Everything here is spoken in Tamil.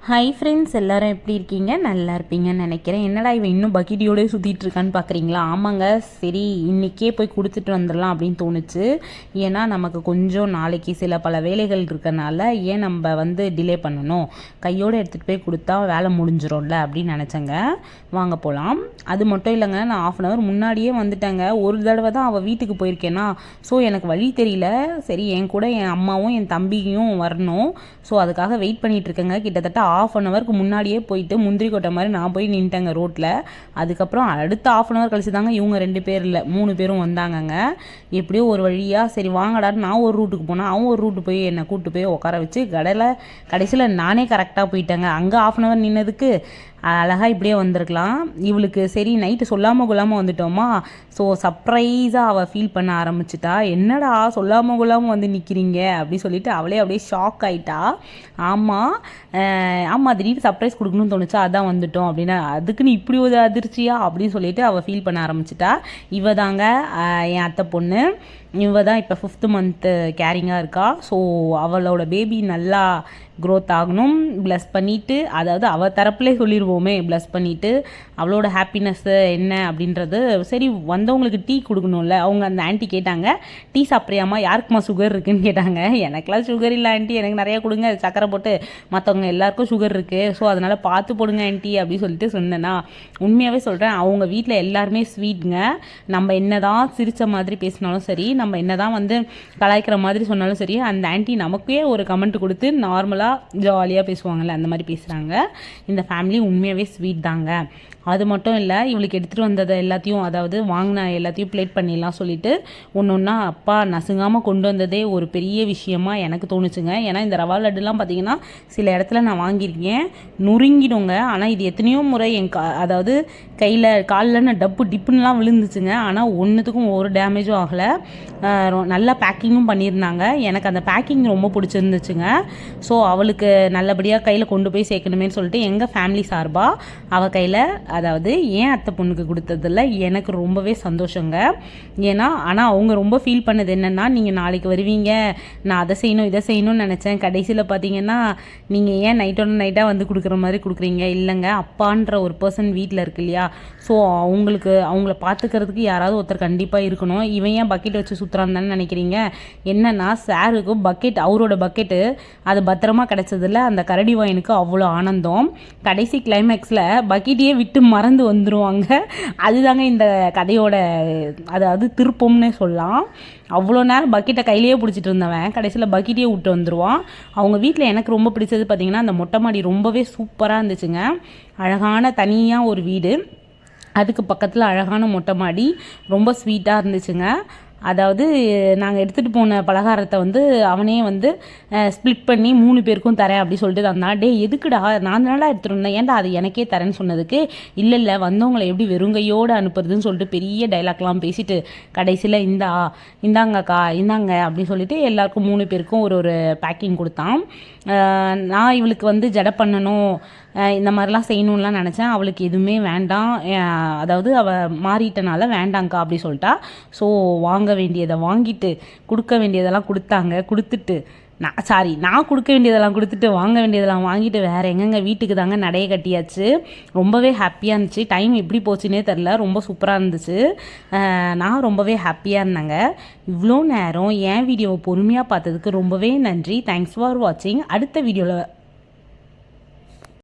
ஹாய் ஃப்ரெண்ட்ஸ், எல்லோரும் எப்படி இருக்கீங்க? நல்லா இருப்பீங்கன்னு நினைக்கிறேன். என்னடா இவன் இன்னும் பக்கெட்டியோடய சுற்றிட்டு இருக்கான்னு பார்க்குறீங்களா? ஆமாங்க, சரி இன்றைக்கே போய் கொடுத்துட்டு வந்துடலாம் அப்படின்னு தோணுச்சு. ஏன்னா நமக்கு கொஞ்சம் நாளைக்கு சில பல வேலைகள் இருக்கனால ஏன் நம்ம டிலே பண்ணணும், கையோடு எடுத்துகிட்டு போய் கொடுத்தா வேலை முடிஞ்சிடும்ல அப்படின்னு நினச்சேங்க. வாங்க போகலாம். அது மட்டும் இல்லைங்க, நான் 1/2 hour முன்னாடியே வந்துட்டேங்க. ஒரு தடவை தான் அவள் வீட்டுக்கு போயிருக்கேன்னா, ஸோ எனக்கு வழி தெரியல. சரி, என் கூட என் அம்மாவும் என் தம்பியும் வரணும். ஸோ அதுக்காக வெயிட் பண்ணிகிட்டு இருக்கேங்க. கிட்டத்தட்ட 1/2 hourக்கு முன்னாடியே போயிட்டு முந்திரி கொட்டை மாதிரி நான் போய் நின்ட்டேங்க ரோட்டில். அதுக்கப்புறம் அடுத்த 1/2 hour கழிச்சு தாங்க இவங்க 2 பேர் இல்லை 3 பேரும் வந்தாங்கங்க. எப்படியோ ஒரு வழியாக சரி வாங்கடான்னு நான் ஒரு ரூட்டுக்கு போனேன், அவன் ஒரு ரூட்டு போய் என்னை கூப்பிட்டு போய் உட்கார வச்சு கடைசியில் நானே கரெக்டாக போயிட்டேங்க. அங்கே 1/2 hour நின்னதுக்கு அழகாக இப்படியே வந்திருக்கலாம். இவளுக்கு சரி நைட்டு சொல்லாமல் கொள்ளாமல் வந்துட்டோமா, ஸோ சர்ப்ரைஸாக அவள் ஃபீல் பண்ண ஆரம்பிச்சிட்டா. என்னடா சொல்லாமல் கொள்ளாமல் வந்து நிற்கிறீங்க அப்படி சொல்லிட்டு அவளே அப்படியே ஷாக் ஆகிட்டா. ஆமாம் திடீர்னு சர்ப்ரைஸ் கொடுக்கணும்னு தோணுச்சா, அதான் வந்துட்டோம் அப்படின்னா, அதுக்குன்னு இப்படி ஒரு அதிர்ச்சியா அப்படின்னு சொல்லிட்டு அவள் ஃபீல் பண்ண ஆரம்பிச்சிட்டா. இவ தாங்க என் அத்தை பொண்ணு. இவ தான் இப்போ 5th month கேரிங்காக இருக்கா. ஸோ அவளோட பேபி நல்லா க்ரோத் ஆகணும், ப்ளஸ் பண்ணிவிட்டு, அதாவது அவள் தரப்புலே சொல்லிடுவோமே, ப்ளஸ் பண்ணிவிட்டு அவளோட ஹாப்பினஸ்ஸு என்ன அப்படின்றது. சரி வந்தவங்களுக்கு டீ கொடுக்கணும்ல, அவங்க அந்த ஆண்டி கேட்டாங்க, டீ சாப்பிட்றியாமா, யாருக்குமா சுகர் இருக்குதுன்னு கேட்டாங்க. எனக்கெலாம் சுகர் இல்லை ஆண்டி, எனக்கு நிறையா கொடுங்க சக்கரை போட்டு, மற்றவங்க எல்லாருக்கும் சுகர் இருக்குது, ஸோ அதனால் பார்த்து போடுங்க ஆண்டி அப்படின்னு சொல்லிட்டு சொன்னேன்னா. உண்மையாகவே சொல்கிறேன், அவங்க வீட்டில் எல்லாருமே ஸ்வீட்ங்க. நம்ம என்ன தான் சிரித்த மாதிரி பேசினாலும் சரி, நம்ம என்ன தான் கலாய்க்கிற மாதிரி சொன்னாலும் சரி, அந்த ஆண்டி நமக்கே ஒரு கமெண்ட் கொடுத்து நார்மலாக ஜாலியாக பேசுவாங்கள்ல, அந்த மாதிரி பேசுகிறாங்க. இந்த ஃபேமிலி உண்மையாகவே ஸ்வீட் தாங்க. அது மட்டும் இல்லை, இவளுக்கு எடுத்துகிட்டு வந்ததை எல்லாத்தையும், அதாவது வாங்கின எல்லாத்தையும் பிளேட் பண்ணிடலாம் சொல்லிட்டு ஒன்று ஒன்றா அப்பா நசுங்காமல் கொண்டு வந்ததே ஒரு பெரிய விஷயமா எனக்கு தோணுச்சுங்க. ஏன்னா இந்த ரவா லட்டுலாம் பார்த்தீங்கன்னா சில இடத்துல நான் வாங்கியிருக்கேன், நொறுங்கிடுங்க. ஆனால் இது எத்தனையோ முறை அதாவது கையில் காலில் டிப்புன்னுலாம் விழுந்துச்சுங்க. ஆனால் ஒன்றுத்துக்கும் ஒரு டேமேஜும் ஆகலை. நல்லா பேக்கிங்கும் பண்ணியிருந்தாங்க. எனக்கு அந்த பேக்கிங் ரொம்ப பிடிச்சிருந்துச்சுங்க. ஸோ அவளுக்கு நல்லபடியாக கையில் கொண்டு போய் சேர்க்கணுமேனு சொல்லிட்டு எங்கள் ஃபேமிலி சார்பாக அவள் கையில், அதாவது ஏன் அத்தை பொண்ணுக்கு கொடுத்ததில்ல, எனக்கு ரொம்பவே சந்தோஷங்க. ஏன்னா ஆனால் அவங்க ரொம்ப ஃபீல் பண்ணது என்னென்னா, நீங்கள் நாளைக்கு வருவீங்க, நான் அதை செய்யணும் இதை செய்யணும்னு நினச்சேன், கடைசியில் பார்த்தீங்கன்னா நீங்கள் ஏன் நைட்டோட நைட்டாக கொடுக்குற மாதிரி கொடுக்குறீங்க. இல்லைங்க, அப்பான்ற ஒரு பர்சன் வீட்டில் இருக்கு இல்லையா, ஸோ அவங்கள பார்த்துக்கிறதுக்கு யாராவது ஒருத்தர் கண்டிப்பாக இருக்கணும். இவன் ஏன் பக்கெட் வச்சு சுற்றுறான்னு தானே நினைக்கிறீங்க. என்னென்னா சாருக்கும் பக்கெட், அவரோட பக்கெட்டு அது பத்திரமா கிடச்சதில்ல. அந்த கரடி வாயனுக்கு அவ்வளோ ஆனந்தம். கடைசி கிளைமேக்ஸில் பக்கெட்டையே விட்டு மறந்து வந்துடுவாங்க. அதுதாங்க இந்த கதையோட, அதாவது திருப்பம்னே சொல்லலாம். அவ்வளோ நேரம் பக்கெட்டை கையிலேயே பிடிச்சிட்டு இருந்தவன் கடைசியில் பக்கெட்டையே விட்டு வந்துடுவான். அவங்க வீட்டில் எனக்கு ரொம்ப பிடிச்சது பார்த்திங்கன்னா, அந்த மொட்டை மாடி ரொம்பவே சூப்பராக இருந்துச்சுங்க. அழகான தனியாக ஒரு வீடு, அதுக்கு பக்கத்தில் அழகான மொட்டை மாடி, ரொம்ப ஸ்வீட்டாக இருந்துச்சுங்க. அதாவது நாங்கள் எடுத்துகிட்டு போன பலகாரத்தை அவனே ஸ்ப்ளிட் பண்ணி 3 பேருக்கும் தரேன் அப்படி சொல்லிட்டு தந்தான். டே எதுக்குடா, நான் நல்லா எடுத்துகிட்டு இருந்தேன், ஏன்டா அது எனக்கே தரேன்னு சொன்னதுக்கு, இல்லை வந்தவங்களை எப்படி வெறுங்கையோடு அனுப்புறதுன்னு சொல்லிட்டு பெரிய டைலாக்லாம் பேசிட்டு கடைசியில் இந்தாங்கக்கா இந்தாங்க அப்படின்னு சொல்லிட்டு எல்லாருக்கும் 3 பேருக்கும் ஒரு பேக்கிங் கொடுத்தான். நான் இவளுக்கு ஜடை பண்ணணும், இந்த மாதிரிலாம் செய்யணும்லாம் நினச்சேன். அவளுக்கு எதுவுமே வேண்டாம், அதாவது அவள் மாறிட்டனால வேண்டாங்க்கா அப்படி சொல்லிட்டா. ஸோ வாங்க வேண்டியதை வாங்கிட்டு, கொடுக்க வேண்டியதெல்லாம் கொடுத்துட்டு, நான் கொடுக்க வேண்டியதெல்லாம் கொடுத்துட்டு, வாங்க வேண்டியதெல்லாம் வாங்கிட்டு வேறு எங்கெங்க வீட்டுக்கு தாங்க நடைய கட்டியாச்சு. ரொம்பவே ஹாப்பியாக இருந்துச்சு. டைம் எப்படி போச்சுன்னே தெரில, ரொம்ப சூப்பராக இருந்துச்சு. நான் ரொம்பவே ஹாப்பியாக இருந்தேங்க. இவ்வளோ நேரம் என் வீடியோவை பொறுமையாக பார்த்ததுக்கு ரொம்பவே நன்றி. தேங்க்ஸ் ஃபார் வாட்சிங். அடுத்த வீடியோவில்